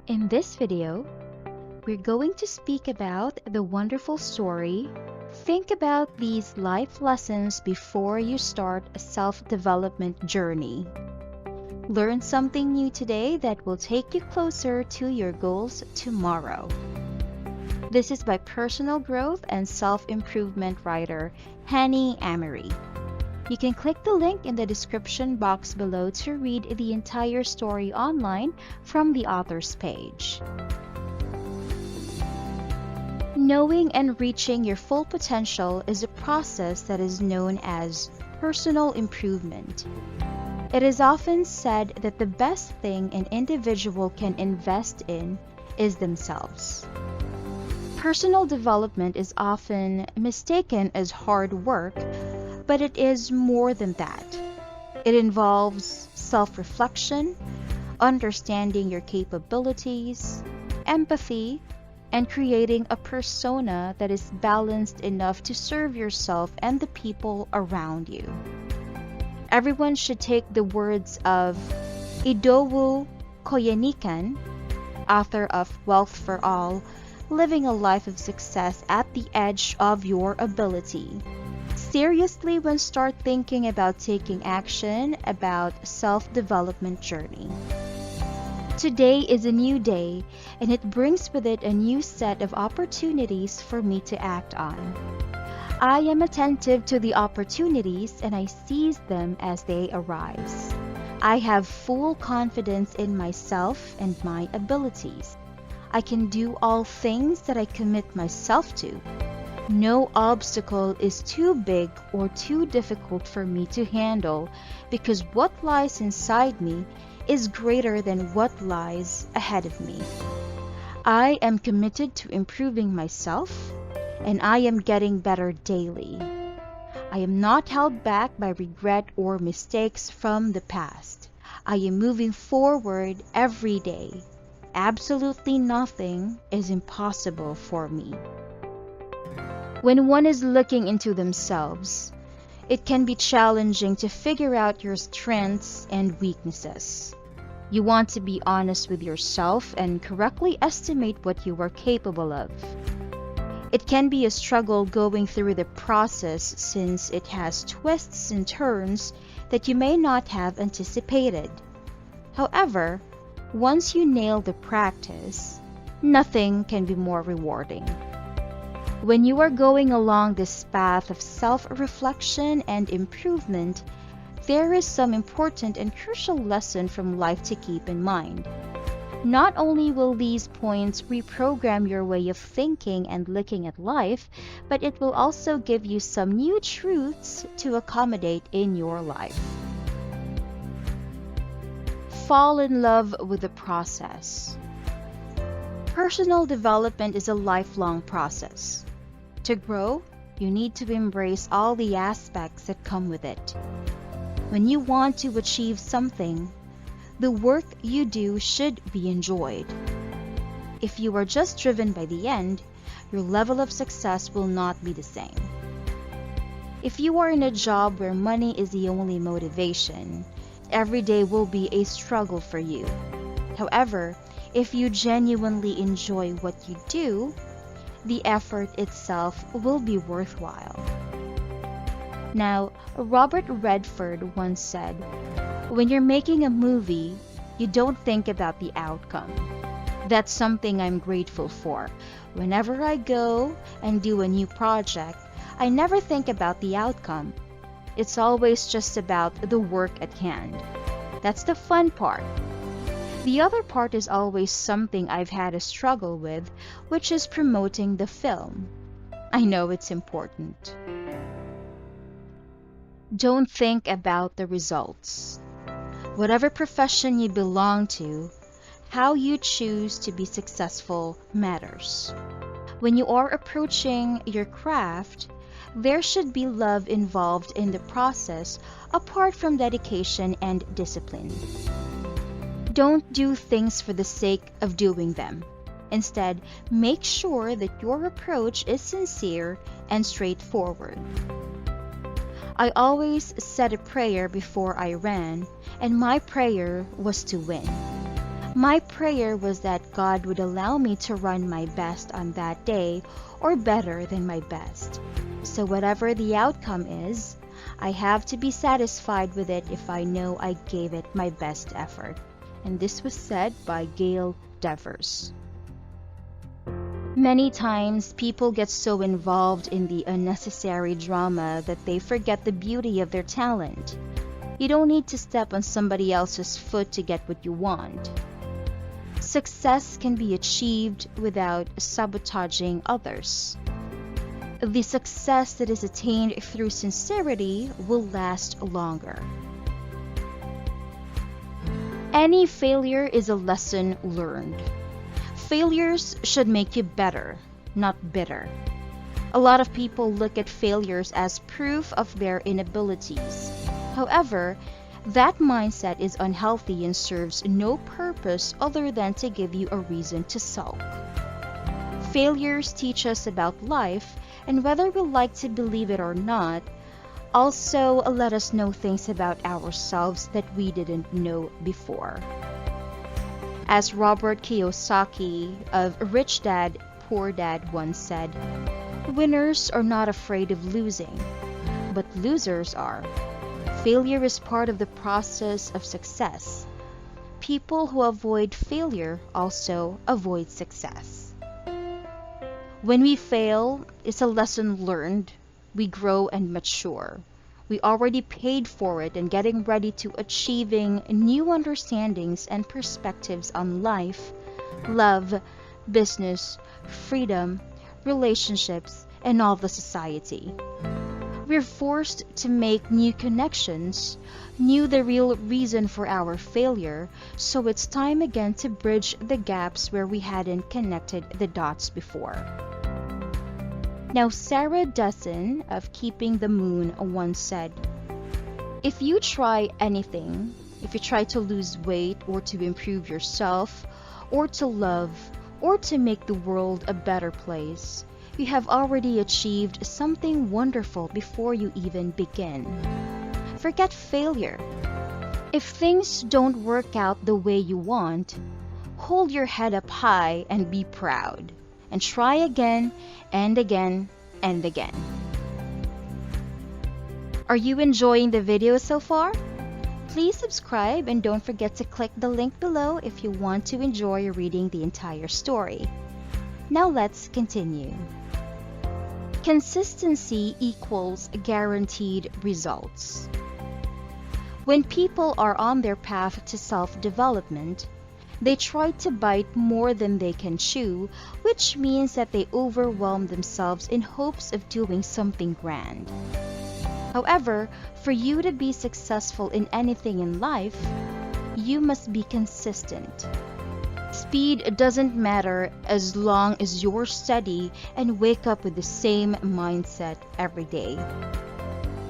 In this video, we're going to speak about the wonderful story. Think about these life lessons before you start a self-development journey. Learn something new today that will take you closer to your goals tomorrow. This is by personal growth and self-improvement writer Hani Ameri. You can click the link in the description box below to read the entire story online from the author's page. Knowing and reaching your full potential is a process that is known as personal improvement. It is often said that the best thing an individual can invest in is themselves. Personal development is often mistaken as hard work, but it is more than that. It involves self-reflection, understanding your capabilities, empathy, and creating a persona that is balanced enough to serve yourself and the people around you. Everyone should take the words of Idowu Koyenikan, author of Wealth for All, living a life of success at the edge of your ability, seriously when start thinking about taking action about self-development journey. Today is a new day, and it brings with it a new set of opportunities for me to act on. I am attentive to the opportunities and I seize them as they arise. I have full confidence in myself and my abilities. I can do all things that I commit myself to. No obstacle is too big or too difficult for me to handle because what lies inside me is greater than what lies ahead of me. I am committed to improving myself, and I am getting better daily. I am not held back by regret or mistakes from the past. I am moving forward every day. Absolutely nothing is impossible for me. When one is looking into themselves, it can be challenging to figure out your strengths and weaknesses. You want to be honest with yourself and correctly estimate what you are capable of. It can be a struggle going through the process since it has twists and turns that you may not have anticipated. However, once you nail the practice, nothing can be more rewarding. When you are going along this path of self-reflection and improvement, there is some important and crucial lesson from life to keep in mind. Not only will these points reprogram your way of thinking and looking at life, but it will also give you some new truths to accommodate in your life. Fall in love with the process. Personal development is a lifelong process. To grow, you need to embrace all the aspects that come with it. When you want to achieve something, the work you do should be enjoyed. If you are just driven by the end, your level of success will not be the same. If you are in a job where money is the only motivation, every day will be a struggle for you. However, if you genuinely enjoy what you do, the effort itself will be worthwhile. Now, Robert Redford once said, "When you're making a movie, you don't think about the outcome." That's something I'm grateful for. Whenever I go and do a new project, I never think about the outcome. It's always just about the work at hand. That's the fun part. The other part is always something I've had a struggle with, which is promoting the film. I know it's important. Don't think about the results. Whatever profession you belong to, how you choose to be successful matters. When you are approaching your craft, there should be love involved in the process apart from dedication and discipline. Don't do things for the sake of doing them. Instead, make sure that your approach is sincere and straightforward. I always said a prayer before I ran, and my prayer was to win. My prayer was that God would allow me to run my best on that day, or better than my best. So whatever the outcome is, I have to be satisfied with it if I know I gave it my best effort. And this was said by Gail Devers. Many times, people get so involved in the unnecessary drama that they forget the beauty of their talent. You don't need to step on somebody else's foot to get what you want. Success can be achieved without sabotaging others. The success that is attained through sincerity will last longer. Any failure is a lesson learned. Failures should make you better, not bitter. A lot of people look at failures as proof of their inabilities. However, that mindset is unhealthy and serves no purpose other than to give you a reason to sulk. Failures teach us about life, and whether we like to believe it or not, also let us know things about ourselves that we didn't know before. As Robert Kiyosaki of Rich Dad, Poor Dad once said, "Winners are not afraid of losing, but losers are. Failure is part of the process of success. People who avoid failure also avoid success." When we fail, it's a lesson learned. We grow and mature. We already paid for it and getting ready to achieving new understandings and perspectives on life, love, business, freedom, relationships, and all the society. We're forced to make new connections, knew the real reason for our failure, so it's time again to bridge the gaps where we hadn't connected the dots before. Now, Sarah Dessen of Keeping the Moon once said, "If you try anything, if you try to lose weight or to improve yourself, or to love, or to make the world a better place, you have already achieved something wonderful before you even begin." Forget failure. If things don't work out the way you want, hold your head up high and be proud. And try again and again and again. Are you enjoying the video so far? Please subscribe and don't forget to click the link below if you want to enjoy reading the entire story. Now let's continue. Consistency equals guaranteed results. When people are on their path to self-development, they try to bite more than they can chew, which means that they overwhelm themselves in hopes of doing something grand. However, for you to be successful in anything in life, you must be consistent. Speed doesn't matter as long as you're steady and wake up with the same mindset every day.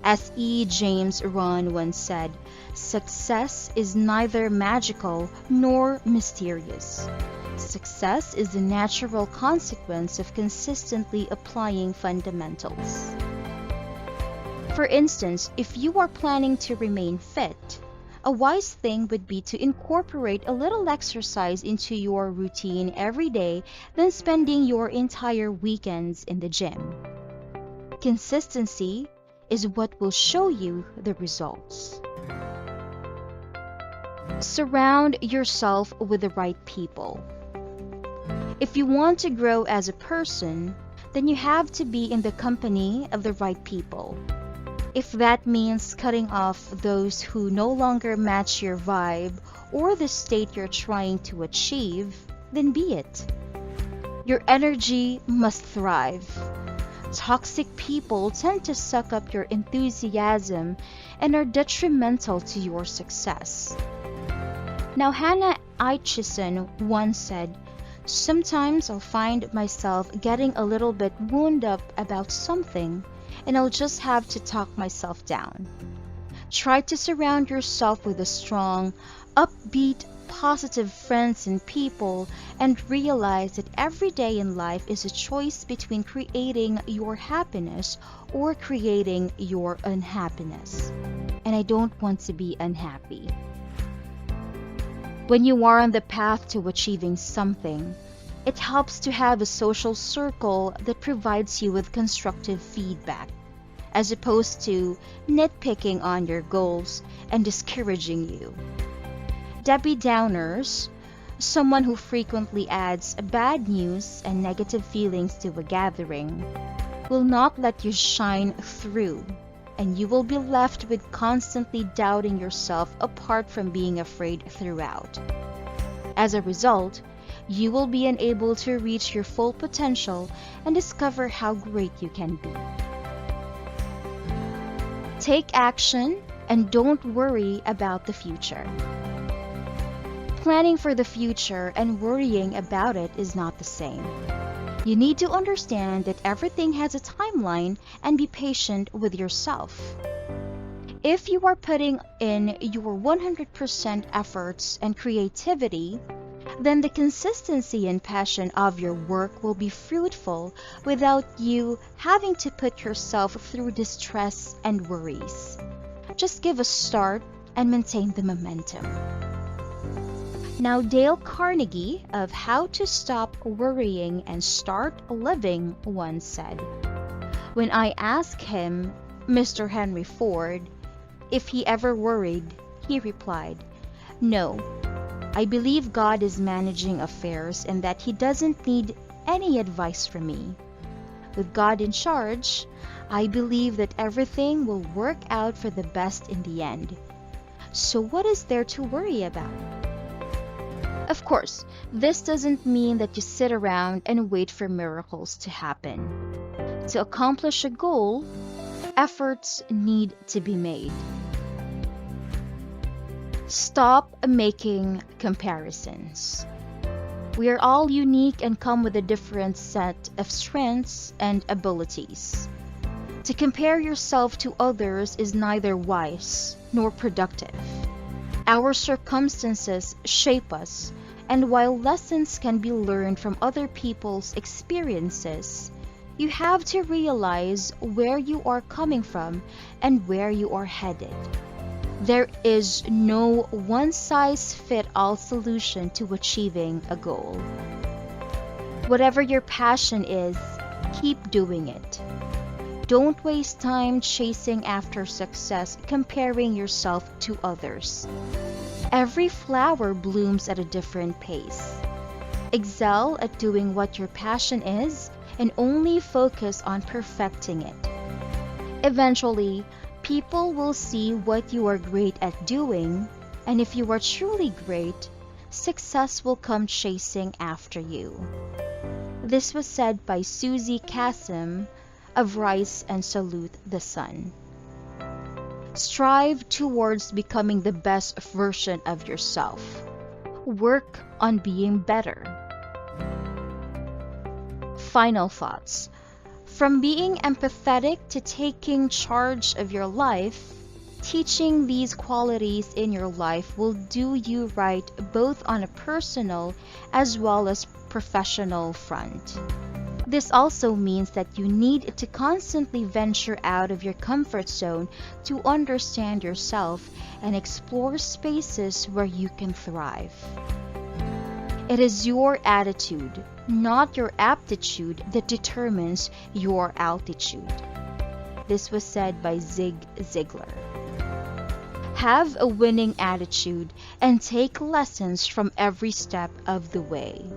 As E. James Rohn once said, "Success is neither magical nor mysterious. Success is the natural consequence of consistently applying fundamentals." For instance, if you are planning to remain fit, a wise thing would be to incorporate a little exercise into your routine every day than spending your entire weekends in the gym. Consistency is what will show you the results. Surround yourself with the right people. If you want to grow as a person, then you have to be in the company of the right people. If that means cutting off those who no longer match your vibe or the state you're trying to achieve, then be it. Your energy must thrive. Toxic people tend to suck up your enthusiasm and are detrimental to your success. Now, Hannah Aitchison once said, "Sometimes I'll find myself getting a little bit wound up about something, and I'll just have to talk myself down." Try to surround yourself with a strong, upbeat, positive friends and people, and realize that every day in life is a choice between creating your happiness or creating your unhappiness. And I don't want to be unhappy. When you are on the path to achieving something, it helps to have a social circle that provides you with constructive feedback, as opposed to nitpicking on your goals and discouraging you. Debbie Downers, someone who frequently adds bad news and negative feelings to a gathering, will not let you shine through, and you will be left with constantly doubting yourself apart from being afraid throughout. As a result, you will be unable to reach your full potential and discover how great you can be. Take action and don't worry about the future. Planning for the future and worrying about it is not the same. You need to understand that everything has a timeline and be patient with yourself. If you are putting in your 100% efforts and creativity, then the consistency and passion of your work will be fruitful without you having to put yourself through distress and worries. Just give a start and maintain the momentum. Now, Dale Carnegie of How to Stop Worrying and Start Living once said, "When I asked him, Mr. Henry Ford, if he ever worried, he replied, 'No, I believe God is managing affairs and that he doesn't need any advice from me. With God in charge, I believe that everything will work out for the best in the end. So what is there to worry about?'" Of course, this doesn't mean that you sit around and wait for miracles to happen. To accomplish a goal, efforts need to be made. Stop making comparisons. We are all unique and come with a different set of strengths and abilities. To compare yourself to others is neither wise nor productive. Our circumstances shape us, and while lessons can be learned from other people's experiences, you have to realize where you are coming from and where you are headed. There is no one-size-fits-all solution to achieving a goal. Whatever your passion is, keep doing it. Don't waste time chasing after success, comparing yourself to others. Every flower blooms at a different pace. Excel at doing what your passion is and only focus on perfecting it. Eventually, people will see what you are great at doing, and if you are truly great, success will come chasing after you. This was said by Susie Kasim of Rise and Salute the Sun. Strive towards becoming the best version of yourself. Work on being better. Final thoughts. From being empathetic to taking charge of your life, teaching these qualities in your life will do you right both on a personal as well as professional front. This also means that you need to constantly venture out of your comfort zone to understand yourself and explore spaces where you can thrive. It is your attitude, not your aptitude, that determines your altitude. This was said by Zig Ziglar. Have a winning attitude and take lessons from every step of the way.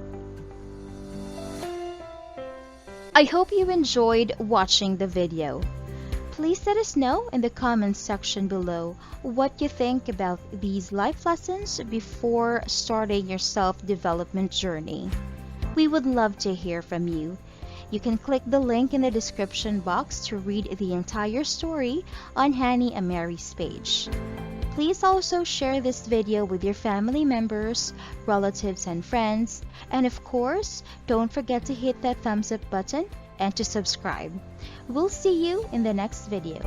I hope you enjoyed watching the video. Please let us know in the comments section below what you think about these life lessons before starting your self-development journey. We would love to hear from you. You can click the link in the description box to read the entire story on Hani Ameri's page. Please also share this video with your family members, relatives, and friends. And of course, don't forget to hit that thumbs up button and to subscribe. We'll see you in the next video.